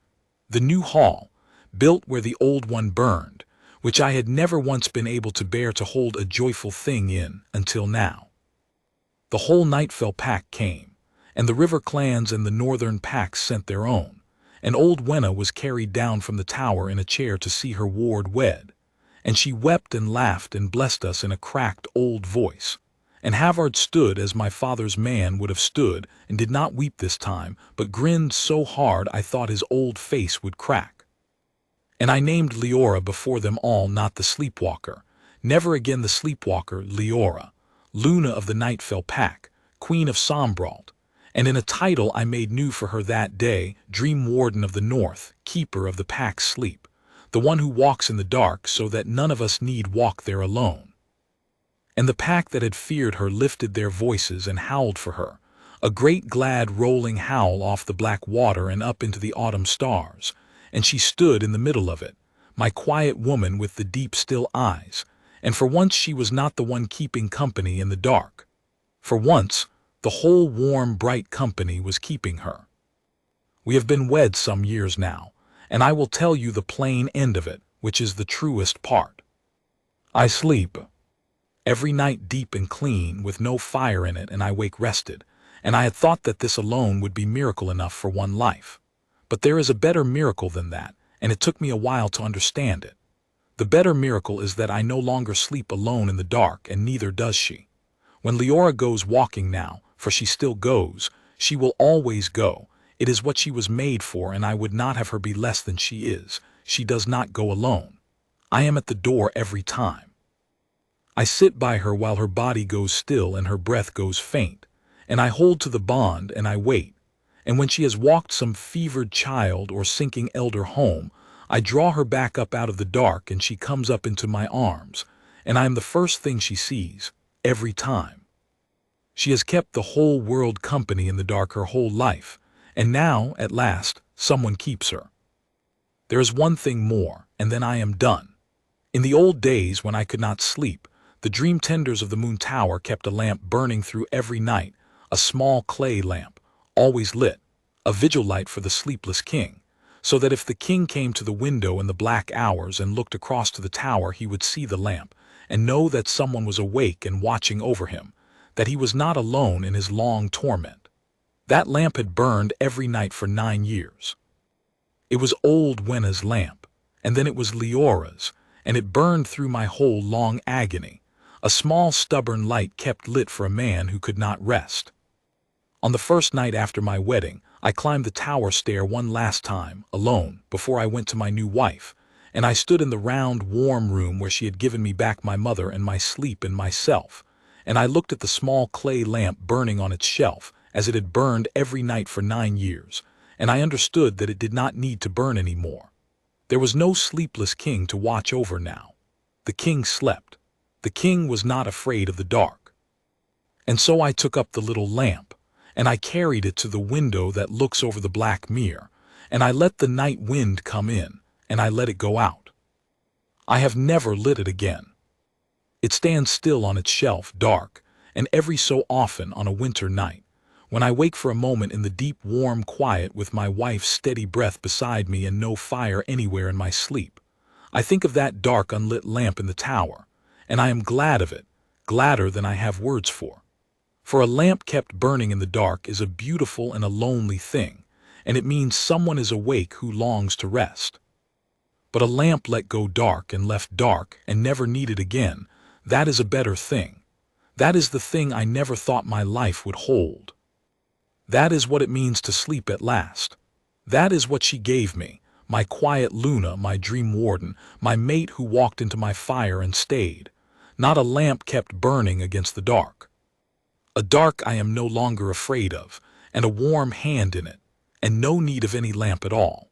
The new hall, built where the old one burned, which I had never once been able to bear to hold a joyful thing in until now. The whole Nightfell pack came, and the river clans and the northern packs sent their own, and old Wenna was carried down from the tower in a chair to see her ward wed, and she wept and laughed and blessed us in a cracked old voice. And Havard stood as my father's man would have stood, and did not weep this time, but grinned so hard I thought his old face would crack. And I named Leora before them all, not the sleepwalker, never again the sleepwalker, Leora, Luna of the Nightfell pack, Queen of Sombralt, and in a title I made new for her that day, Dream Warden of the North, Keeper of the pack's sleep, the one who walks in the dark so that none of us need walk there alone. And the pack that had feared her lifted their voices and howled for her, a great glad rolling howl off the black water and up into the autumn stars, and she stood in the middle of it, my quiet woman with the deep still eyes, and for once she was not the one keeping company in the dark. For once, the whole warm, bright company was keeping her. We have been wed some years now, and I will tell you the plain end of it, which is the truest part. I sleep every night deep and clean, with no fire in it, and I wake rested, and I had thought that this alone would be miracle enough for one life. But there is a better miracle than that, and it took me a while to understand it. The better miracle is that I no longer sleep alone in the dark, and neither does she. When Leora goes walking now, for she still goes, she will always go. It is what she was made for, and I would not have her be less than she is. She does not go alone. I am at the door every time. I sit by her while her body goes still and her breath goes faint, and I hold to the bond and I wait. And when she has walked some fevered child or sinking elder home, I draw her back up out of the dark and she comes up into my arms, and I am the first thing she sees, every time. She has kept the whole world company in the dark her whole life, and now, at last, someone keeps her. There is one thing more, and then I am done. In the old days when I could not sleep, the dream tenders of the Moon Tower kept a lamp burning through every night, a small clay lamp, always lit, a vigil light for the sleepless king, so that if the king came to the window in the black hours and looked across to the tower he would see the lamp, and know that someone was awake and watching over him, that he was not alone in his long torment. That lamp had burned every night for 9 years. It was old Wenna's lamp, and then it was Leora's, and it burned through my whole long agony. A small stubborn light kept lit for a man who could not rest. On the first night after my wedding, I climbed the tower stair one last time, alone, before I went to my new wife, and I stood in the round, warm room where she had given me back my mother and my sleep and myself, and I looked at the small clay lamp burning on its shelf, as it had burned every night for 9 years, and I understood that it did not need to burn any more. There was no sleepless king to watch over now. The king slept. The king was not afraid of the dark. And so I took up the little lamp, and I carried it to the window that looks over the Black Mere, and I let the night wind come in, and I let it go out. I have never lit it again. It stands still on its shelf, dark, and every so often on a winter night, when I wake for a moment in the deep warm quiet with my wife's steady breath beside me and no fire anywhere in my sleep, I think of that dark unlit lamp in the tower, and I am glad of it, gladder than I have words for. For a lamp kept burning in the dark is a beautiful and a lonely thing, and it means someone is awake who longs to rest. But a lamp let go dark and left dark and never needed again, that is a better thing. That is the thing I never thought my life would hold. That is what it means to sleep at last. That is what she gave me, my quiet Luna, my dream warden, my mate who walked into my fire and stayed. Not a lamp kept burning against the dark. A dark I am no longer afraid of, and a warm hand in it, and no need of any lamp at all.